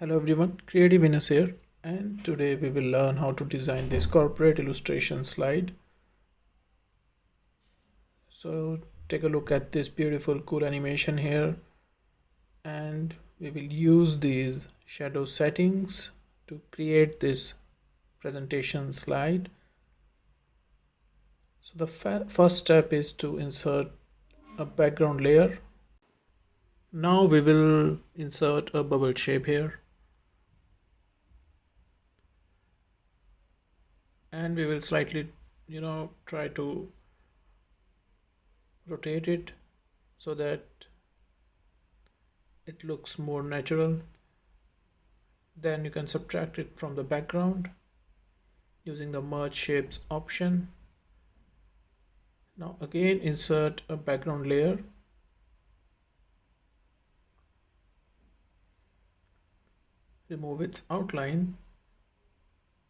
Hello everyone, Creative Venus here, and today we will learn how to design this corporate illustration slide. So take a look at this beautiful cool animation here, and we will use these shadow settings to create this presentation slide. So the first step is to insert a background layer. Now we will insert a bubble shape here. And we will slightly try to rotate it so that it looks more natural. Then you can subtract it from the background using the merge shapes option. Now again insert a background layer, remove its outline,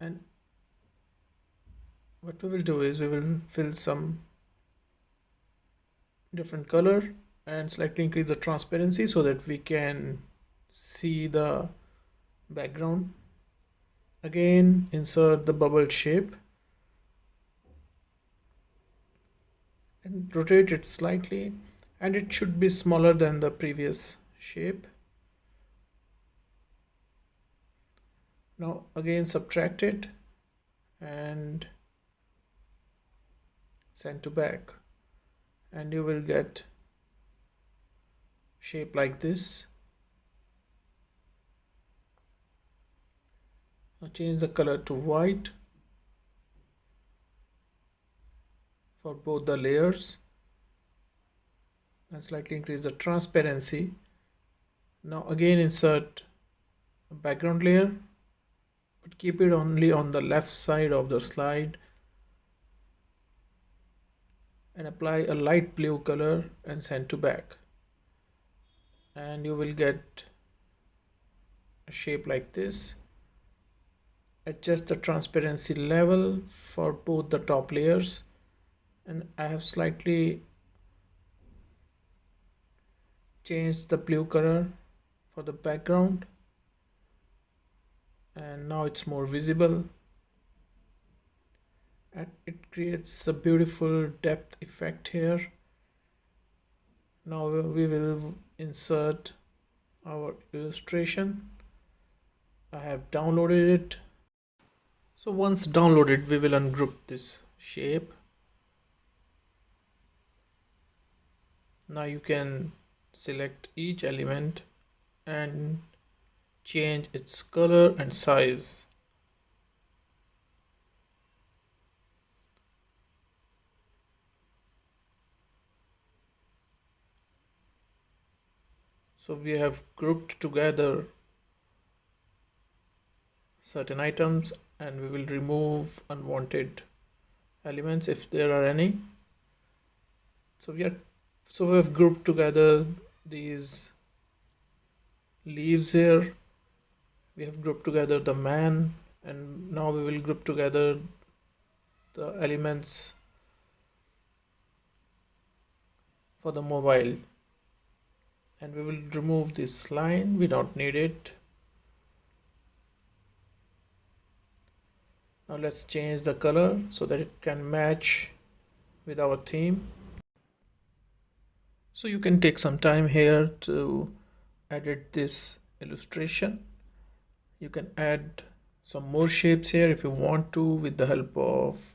and what we will do is we will fill some different color and slightly increase the transparency so that we can see the background. Again insert the bubble shape and rotate it slightly, and it should be smaller than the previous shape. Now again subtract it and send to back, and you will get shape like this. Now change the color to white for both the layers and slightly increase the transparency. Now again insert a background layer, but keep it only on the left side of the slide, and apply a light blue color and send to back, and you will get a shape like this. Adjust the transparency level for both the top layers, and I have slightly changed the blue color for the background, and now it's more visible and it creates a beautiful depth effect here. Now we will insert our illustration. I have downloaded it. So once downloaded, we will ungroup this shape. Now you can select each element and change its color and size. So we have grouped together certain items, and we will remove unwanted elements if there are any. So we have grouped together these leaves here. We have grouped together the man, and now we will group together the elements for the mobile, and we will remove this line, we don't need it. Now let's change the color so that it can match with our theme. So you can take some time here to edit this illustration. You can add some more shapes here if you want to with the help of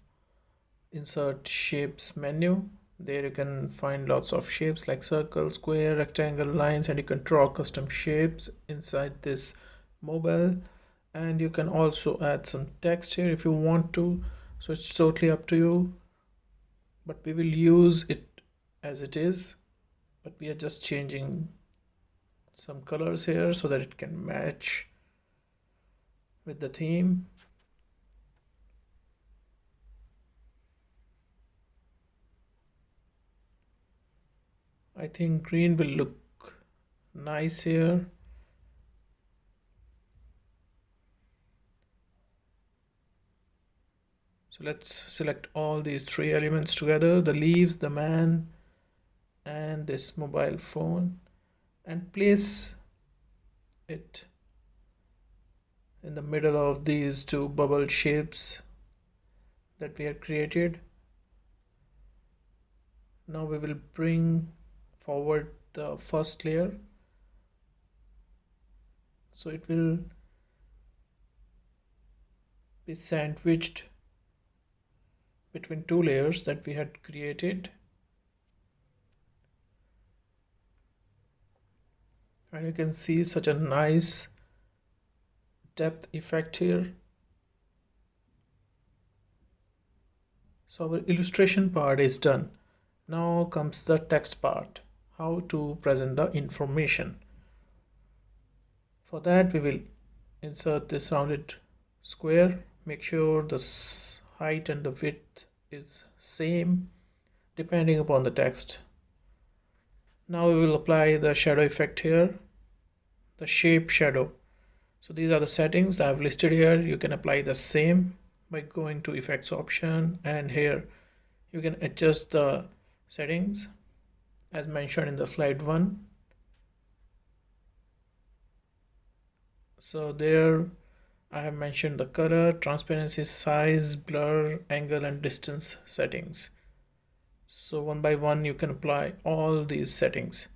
insert shapes menu. There you can find lots of shapes like circle, square, rectangle, lines, and you can draw custom shapes inside this mobile. And you can also add some text here if you want to, so it's totally up to you, but we will use it as it is. But we are just changing some colors here so that it can match with the theme. I think green will look nice here. So let's select all these three elements together, the leaves, the man, and this mobile phone, and place it in the middle of these two bubble shapes that we had created. Now we will bring forward the first layer, so it will be sandwiched between two layers that we had created. And you can see such a nice depth effect here. So our illustration part is done. Now comes the text part, how to present the information. For that we will insert this rounded square. Make sure the height and the width is same depending upon the text. Now we will apply the shadow effect here, the shape shadow. So these are the settings I have listed here. You can apply the same by going to effects option, and here you can adjust the settings as mentioned in the slide 1. So there I have mentioned the color, transparency, size, blur, angle and distance settings. So one by one you can apply all these settings.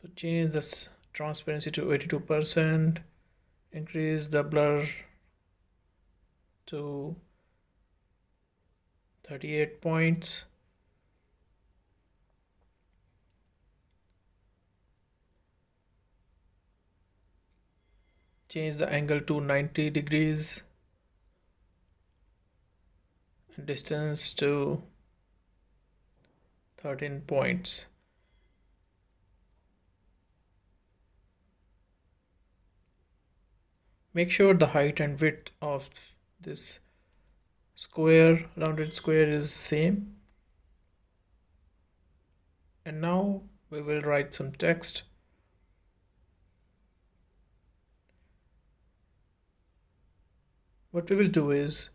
So change this transparency to 82%, increase the blur to 38 points, change the angle to 90 degrees and distance to 13 points. Make sure the height and width of this square, rounded square, is same. And now we will write some text. What we will do is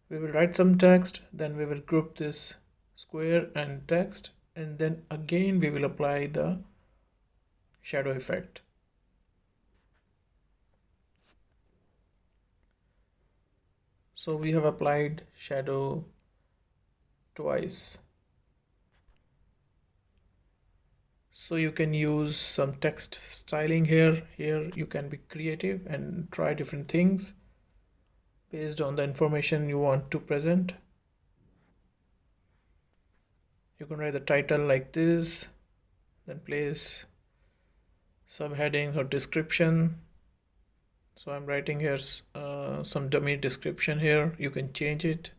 we will write some text, then we will group this square and text, and then again we will apply the shadow effect. So we have applied shadow twice. So you can use some text styling here. Here you can be creative and try different things based on the information you want to present. You can write the title like this, then place subheading or description. So I'm writing here some dummy description here. You can change it.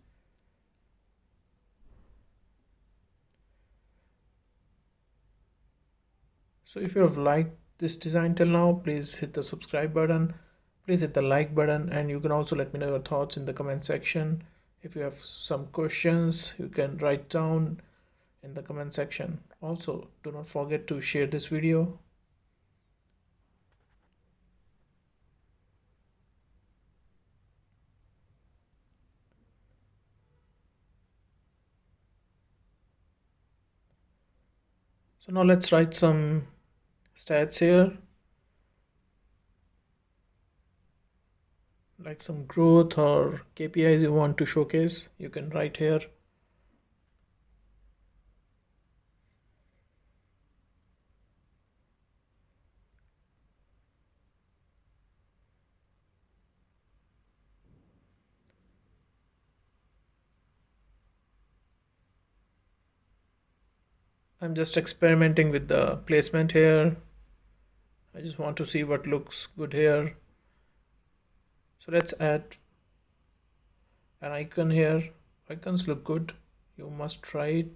So if you have liked this design till now, please hit the subscribe button. Please hit the like button, and you can also let me know your thoughts in the comment section. If you have some questions, you can write down in the comment section. Also, do not forget to share this video. So now let's write some stats here, like some growth or KPIs you want to showcase. You can write here. I'm just experimenting with the placement here. I just want to see what looks good here. So let's add an icon here. Icons look good. You must try it.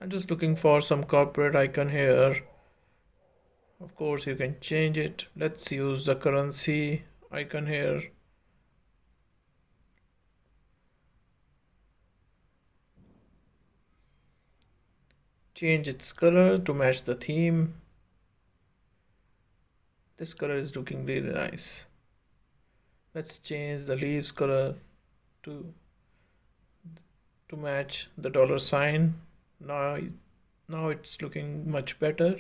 I'm just looking for some corporate icon here. Of course, you can change it. Let's use the currency icon here. Change its color to match the theme. This color is looking really nice. Let's change the leaves color to match the dollar sign. Now, now it's looking much better.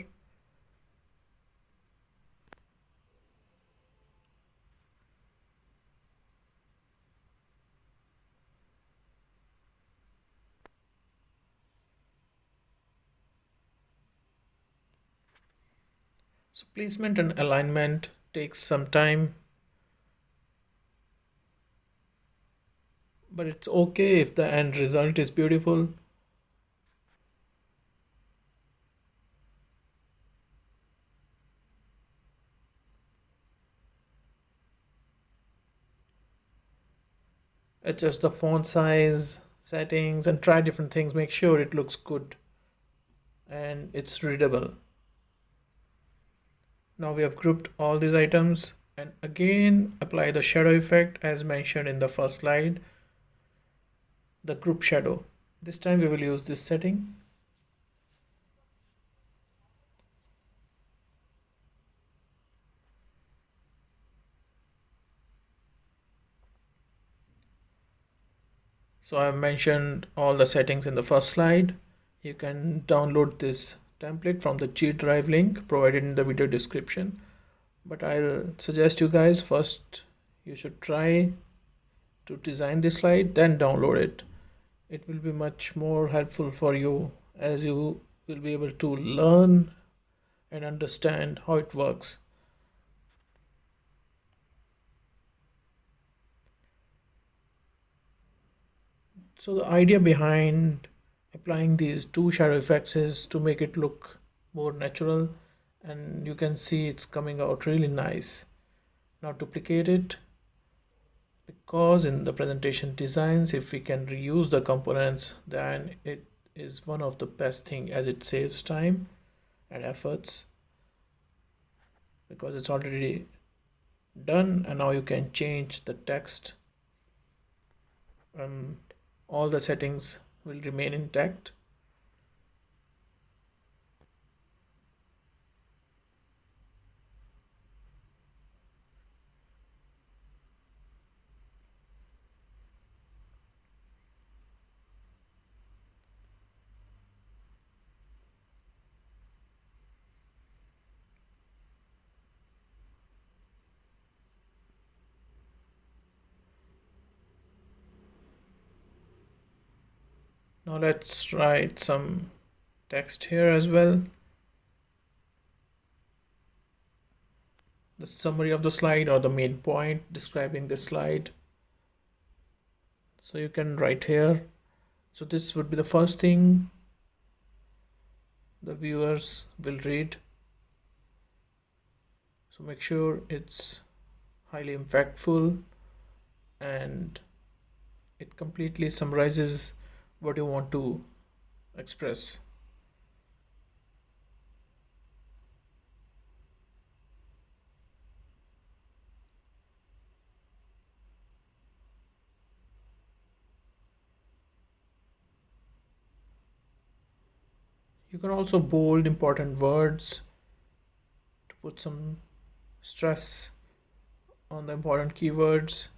So placement and alignment takes some time, but it's okay if the end result is beautiful. Adjust the font size, settings, and try different things. Make sure it looks good and it's readable. Now we have grouped all these items and again apply the shadow effect as mentioned in the first slide, the group shadow. This time we will use this setting. So I have mentioned all the settings in the first slide. You can download this template from the G Drive link provided in the video description. But I'll suggest you guys first you should try to design this slide, then download it. It will be much more helpful for you as you will be able to learn and understand how it works. So the idea behind applying these two shadow effects is to make it look more natural, and you can see it's coming out really nice. Now duplicate it, because in the presentation designs if we can reuse the components then it is one of the best thing as it saves time and efforts because it's already done, and now you can change the text and all the settings will remain intact. Now let's write some text here as well. The summary of the slide or the main point describing the slide. So you can write here. So this would be the first thing the viewers will read. So make sure it's highly impactful and it completely summarizes what you want to express. You can also bold important words to put some stress on the important keywords.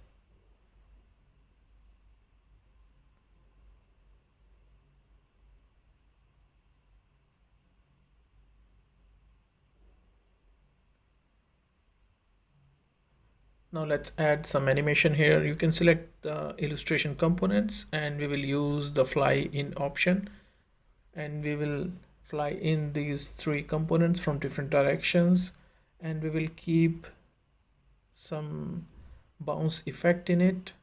Now let's add some animation here. You can select the illustration components and we will use the fly in option, and we will fly in these three components from different directions, and we will keep some bounce effect in it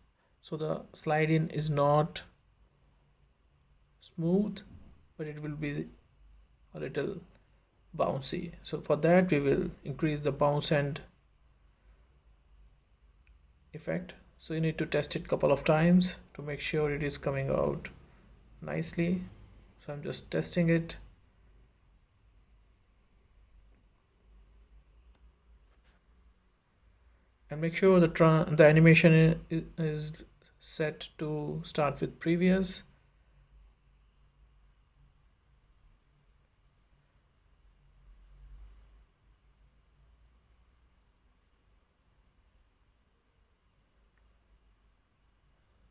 so the slide in is not smooth but it will be a little bouncy. So for that we will increase the bounce and effect. So you need to test it a couple of times to make sure it is coming out nicely. So I'm just testing it. And make sure the animation is set to start with previous.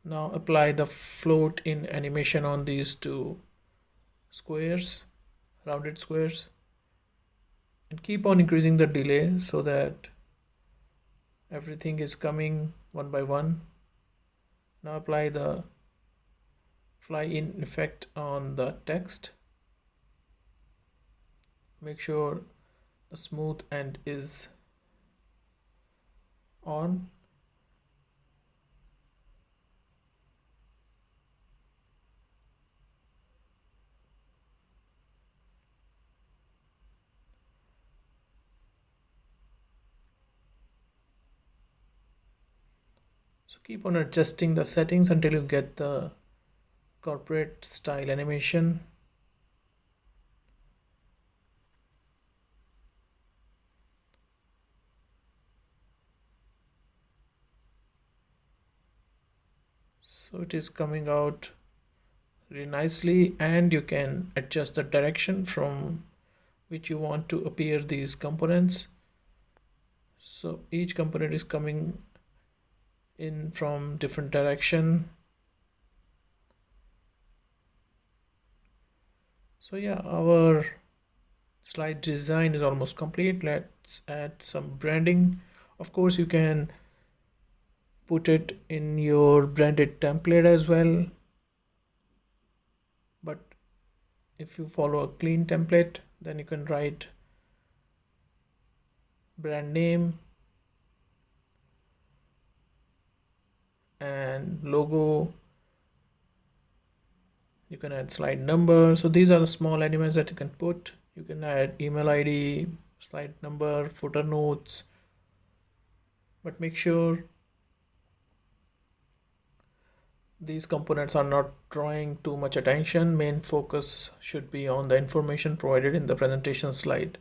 Now apply the float in animation on these two squares, rounded squares, and keep on increasing the delay so that everything is coming one by one. Now apply the fly in effect on the text. Make sure the smooth end is on. So keep on adjusting the settings until you get the corporate style animation. So it is coming out really nicely, and you can adjust the direction from which you want to appear these components. So each component is coming in from different direction. So yeah, our slide design is almost complete. Let's add some branding. Of course, you can put it in your branded template as well, but if you follow a clean template, then you can write brand name and logo. You can add slide number. So these are the small elements that you can put. You can add email ID, slide number, footer notes, but make sure these components are not drawing too much attention. Main focus should be on the information provided in the presentation slide.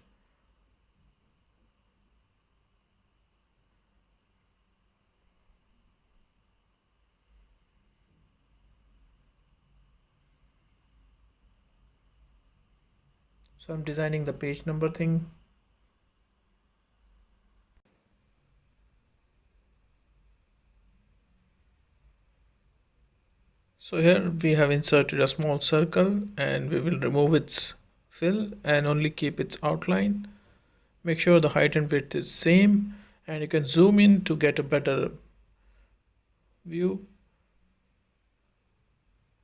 So I'm designing the page number thing. So here we have inserted a small circle, and we will remove its fill and only keep its outline. Make sure the height and width is same, and you can zoom in to get a better view.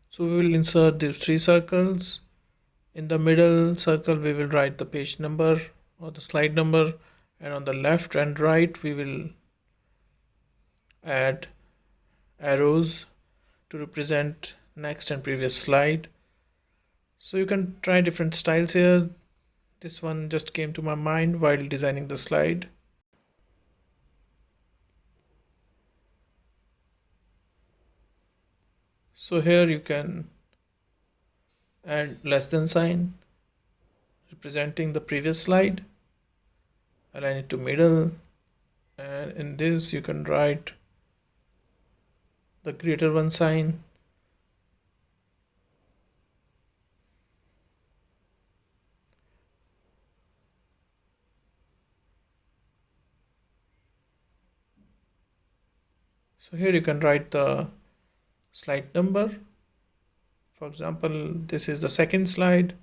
So we will insert these three circles. In the middle circle we will write the page number or the slide number, and on the left and right we will add arrows to represent next and previous slide. So you can try different styles here. This one just came to my mind while designing the slide. So here you can add less than sign representing the previous slide, align it to middle, and in this you can write the greater one sign. So here you can write the slide number. For example, this is the second slide.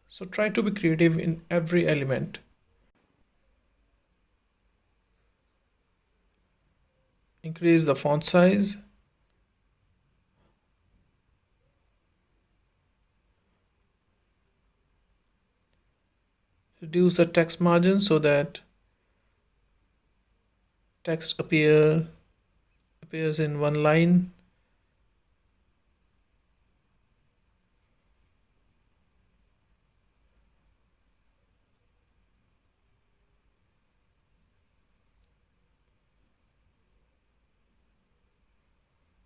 So try to be creative in every element. Increase the font size. Reduce the text margin so that text appears in one line.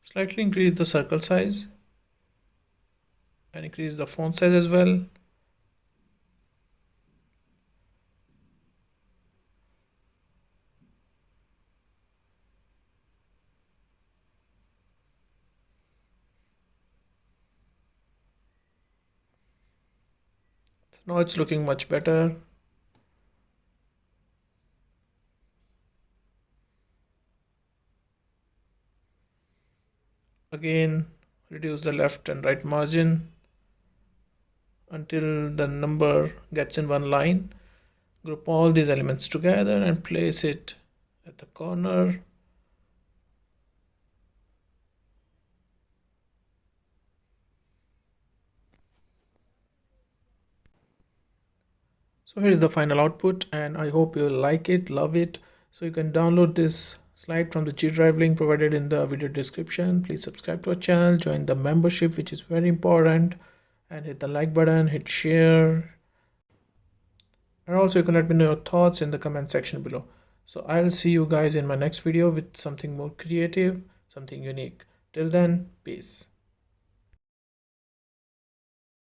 Slightly increase the circle size and increase the font size as well. So now it's looking much better. Again, reduce the left and right margin until the number gets in one line. Group all these elements together and place it at the corner. So here's the final output, and I hope you like it, love it. So you can download this slide from the G Drive link provided in the video description. Please subscribe to our channel, join the membership, which is very important, and hit the like button, hit share. And also you can let me know your thoughts in the comment section below. So I'll see you guys in my next video with something more creative, something unique. Till then, peace.